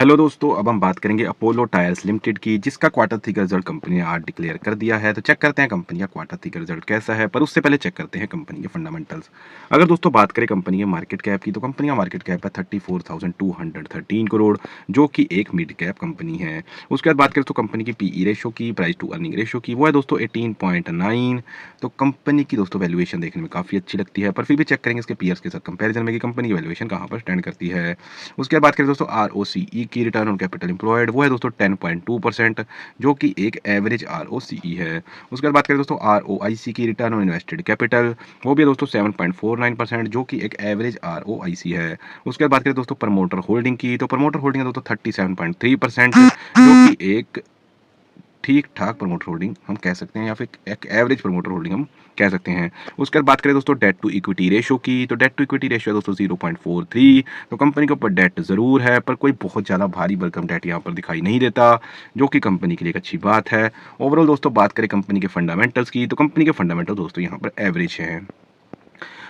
Hello दोस्तों, अब हम बात करेंगे अपोलो टायर्स लिमिटेड की, जिसका क्वार्टर थ्री का रिजल्ट कंपनी ने आज डिक्लेयर कर दिया है। तो चेक करते हैं कंपनी का क्वार्टर थ्री का रिजल्ट कैसा है, पर उससे पहले चेक करते हैं कंपनी के फंडामेंटल्स। अगर दोस्तों बात करें कंपनी के मार्केट कैप की, तो कंपनी का मार्केट कैप है 34,213 करोड़, जो कि एक मिड कैप कंपनी है। उसके बाद बात करें तो कंपनी की पीई रेशो की, प्राइस टू अर्निंग रेशो की, वो है दोस्तों 18.9। तो कंपनी की दोस्तों वैल्यूएशन देखने में काफ़ी अच्छी लगती है, पर फिर भी चेक करेंगे इसके पीयर्स के साथ कंपेरिजन में कि कंपनी की वैल्यूएशन कहाँ पर स्टैंड करती है। उसके बाद बात करें दोस्तों आरओसीई की, रिटर्न ऑन कैपिटल एम्प्लॉयड, वो है दोस्तों 10.2%, जो कि एक एवरेज आरओसीई है। उसके बाद बात करें दोस्तों आरओआईसी की, रिटर्न ऑन इन्वेस्टेड कैपिटल, वो भी है दोस्तों 7.49%, जो कि एक एवरेज आरओआईसी है। उसके बाद बात करें दोस्तों प्रमोटर होल्डिंग की, तो प्रमोटर होल्डिंग है दोस्तों 37.3%, जो कि एक ठीक-ठाक प्रमोटर होल्डिंग हम कह सकते हैं, या फिर एक एवरेज प्रमोटर होल्डिंग हम कह सकते हैं। उसके बाद बात करें दोस्तों डेट टू इक्विटी रेशियो की, तो डेट टू इक्विटी रेशियो है दोस्तों 0.43। तो कंपनी के ऊपर डेट ज़रूर है, पर कोई बहुत ज़्यादा भारी भरकम डेट यहाँ पर दिखाई नहीं देता, जो कि कंपनी के लिए एक अच्छी बात है। ओवरऑल दोस्तों बात करें कंपनी के फंडामेंटल्स की, तो कंपनी के फंडामेंटल दोस्तों यहाँ पर एवरेज हैं।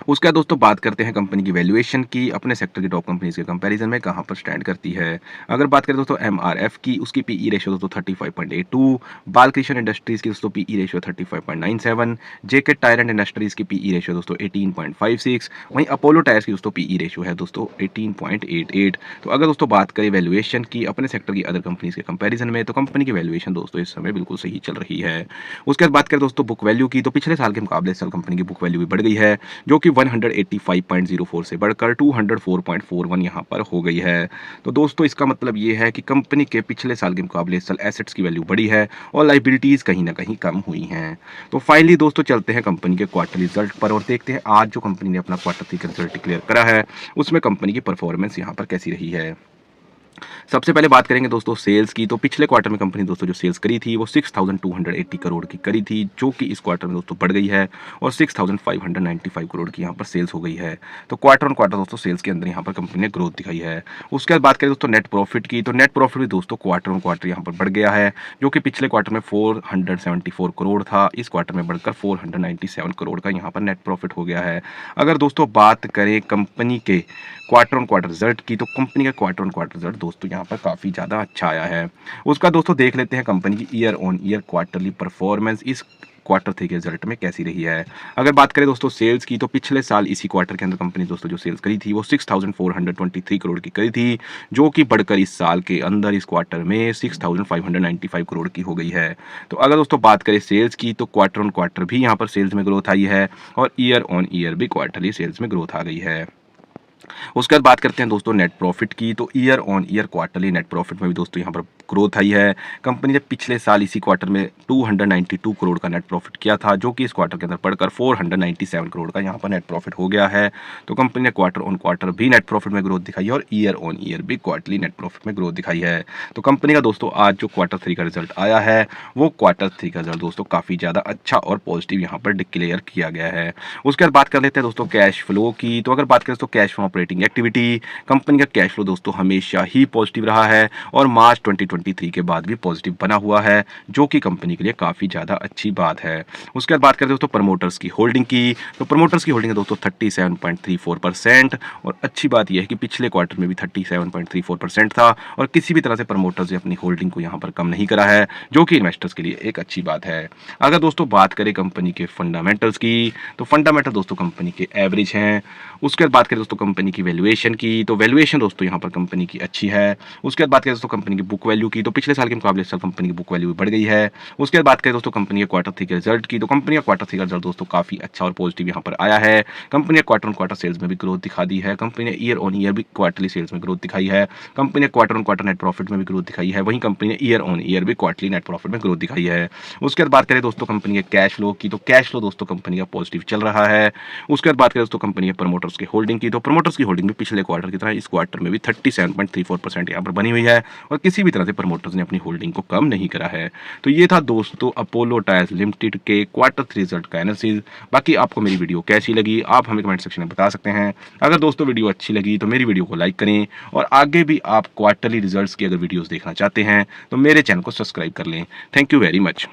उसके बाद दोस्तों बात करते हैं कंपनी की वैल्यूएशन की, अपने सेक्टर की टॉप कंपनीज के कंपैरिजन में कहाँ पर स्टैंड करती है। अगर बात करें दोस्तों एमआरएफ की, उसकी पीई रेशियो दोस्तों 35.82, बालकृष्ण इंडस्ट्रीज की दोस्तों PE ratio 35.97, JK tyre and industries की पीई रेशियो दोस्तों 18.56, वहीं अपोलो टायर्स की दोस्तों पीई रेशियो है दोस्तों 18.88। तो अगर दोस्तों बात करें वैल्यूएशन की अपने सेक्टर की अदर कंपनीज के कंपैरिजन में, तो कंपनी की वैल्यूएशन दोस्तों इस समय बिल्कुल सही चल रही है। उसके बाद बात करें दोस्तों बुक वैल्यू की, तो पिछले साल के मुकाबले इस साल कंपनी की बुक वैल्यू भी बढ़ गई है, जो कि 185.04 से बढ़कर 204.41 यहाँ पर हो गई है। तो दोस्तों इसका मतलब ये है कि कंपनी के पिछले साल के मुकाबले इस साल एसेट्स की वैल्यू बढ़ी है और लाइबिलिटीज़ कहीं ना कहीं कम हुई हैं। तो फाइनली दोस्तों चलते हैं कंपनी के क्वार्टर रिजल्ट पर और देखते हैं आज जो कंपनी ने अपना क्वार्टर थ्री का रिजल्ट डिक्लेयर करा है, उसमें कंपनी की परफॉर्मेंस यहाँ पर कैसी रही है। सबसे पहले बात करेंगे दोस्तों सेल्स की, तो पिछले क्वार्टर में कंपनी दोस्तों जो सेल्स करी थी वो 6280 करोड़ की करी थी, जो कि इस क्वार्टर में दोस्तों बढ़ गई है और 6595 करोड़ की यहाँ पर सेल्स हो गई है। तो क्वार्टर ऑन क्वार्टर दोस्तों सेल्स के अंदर यहाँ पर कंपनी ने ग्रोथ दिखाई है। उसके बाद बात करें दोस्तों नेट प्रॉफिट की, तो नेट प्रॉफिट भी दोस्तों क्वार्टर ऑन क्वार्टर यहाँ पर बढ़ गया है, जो कि पिछले क्वार्टर में 474 करोड़ था, इस क्वार्टर में बढ़कर 497 करोड़ का यहाँ पर नेट प्रॉफिट हो गया है। अगर दोस्तों बात करें कंपनी के क्वार्टर ऑन क्वार्टर रिजल्ट की, तो कंपनी का क्वार्टर ऑन क्वार्टर रिजल्ट दोस्तों यहाँ पर काफ़ी ज़्यादा अच्छा आया है। उसका दोस्तों देख लेते हैं कंपनी की year on year quarterly performance इस क्वार्टर थ्री के रिजल्ट में कैसी रही है। अगर बात करें दोस्तों सेल्स की, तो पिछले साल इसी क्वार्टर के अंदर कंपनी दोस्तों जो सेल्स करी थी वो 6423 करोड़ की करी थी, जो कि बढ़कर इस साल के अंदर इस क्वार्टर में 6595 करोड़ की हो गई है। तो अगर दोस्तों बात करें सेल्स की, तो क्वार्टर ऑन क्वार्टर भी यहाँ पर सेल्स में ग्रोथ आई है और ईयर ऑन ईयर भी क्वार्टरली सेल्स में ग्रोथ आ गई है। उसके बाद बात करते हैं दोस्तों नेट प्रॉफिट की, तो year on year quarterly net profit में भी दोस्तों यहाँ पर ग्रोथ आई है। कंपनी ने पिछले साल इसी क्वार्टर में 292 करोड़ का नेट प्रॉफिट किया था, जो कि इस क्वार्टर के अंदर बढ़कर 497 करोड़ का यहाँ पर नेट प्रॉफिट हो गया है। तो कंपनी ने क्वार्टर ऑन क्वार्टर भी नेट प्रॉफिट में ग्रोथ दिखाई है और ईयर ऑन ईयर भी क्वार्टरली नेट प्रॉफिट में ग्रोथ दिखाई है। तो कंपनी का दोस्तों आज जो क्वार्टर थ्री का रिजल्ट आया है, वो क्वार्टर थ्री का रिजल्ट दोस्तों काफ़ी ज़्यादा अच्छा और पॉजिटिव यहाँ पर डिक्लेयर किया गया है। उसके बाद बात कर लेते हैं दोस्तों कैश फ्लो की, तो अगर बात करें तो cash flow operating activity, company का कैश फ्लो दोस्तों हमेशा ही पॉजिटिव रहा है और मार्च 2023 के बाद भी पॉजिटिव बना हुआ है, जो कि कंपनी के लिए काफ़ी ज़्यादा अच्छी बात है। उसके बाद बात करें दोस्तों प्रमोटर्स की होल्डिंग की, तो प्रमोटर्स की होल्डिंग है दोस्तों 37.34%, और अच्छी बात यह है कि पिछले क्वार्टर में भी 37.34% था और किसी भी तरह से प्रमोटर्स ने अपनी होल्डिंग को यहाँ पर कम नहीं करा है, जो कि इन्वेस्टर्स के लिए एक अच्छी बात है। अगर दोस्तों बात करें कंपनी के फंडामेंटल्स की, तो फंडामेंटल दोस्तों कंपनी के एवरेज हैं। उसके बाद बात करें दोस्तों कंपनी की वैल्यूएशन की, तो वैल्यूएशन दोस्तों यहाँ पर कंपनी की अच्छी है। उसके बाद बात करें दोस्तों कंपनी की बुक वैल्यू की, तो पिछले साल के मुकाबले इस साल कंपनी की बुक वैल्यू भी बढ़ गई है। उसके बाद बात करें दोस्तों कंपनी के क्वार्टर थ्री के रिजल्ट की, तो कंपनी का क्वार्टर थ्री का रिजल्ट दोस्तों काफ़ी अच्छा और पॉजिटिव यहाँ पर आया है। कंपनी ने क्वार्टर ऑन क्वार्टर सेल्स में भी ग्रोथ दिखा दी है, कंपनी ने ईयर ऑन ईयर भी क्वार्टरली सेल्स में ग्रोथ दिखाई है, कंपनी ने quarter on quarter net profit में भी ग्रोथ दिखाई है, वहीं कंपनी ने ईयर ऑन ईयर भी क्वार्टरली नेट प्रॉफिट में ग्रोथ दिखाई है। उसके बाद बात करें दोस्तों कंपनी के कैश फ्लो की, तो कैश फ्लो दोस्तों कंपनी का पॉजिटिव चल रहा है। उसके बाद बात करें दोस्तों कंपनी के प्रमोटर्स की होल्डिंग की, तो प्रमोटर्स की होल्डिंग भी पिछले क्वार्टर की तरह इस क्वार्टर में भी 37.34% यहाँ पर बनी हुई है और किसी भी तरह से प्रमोटर्स ने अपनी होल्डिंग को कम नहीं करा है। तो ये था दोस्तों अपोलो टायर्स लिमिटेड के क्वार्टर थ्री रिजल्ट का एनालिसिस। बाकी आपको मेरी वीडियो कैसी लगी आप हमें कमेंट सेक्शन में बता सकते हैं। अगर दोस्तों वीडियो अच्छी लगी तो मेरी वीडियो को लाइक करें और आगे भी आप क्वार्टरली रिजल्ट्स की अगर वीडियोस देखना चाहते हैं तो मेरे चैनल को सब्सक्राइब कर लें। Thank you very much.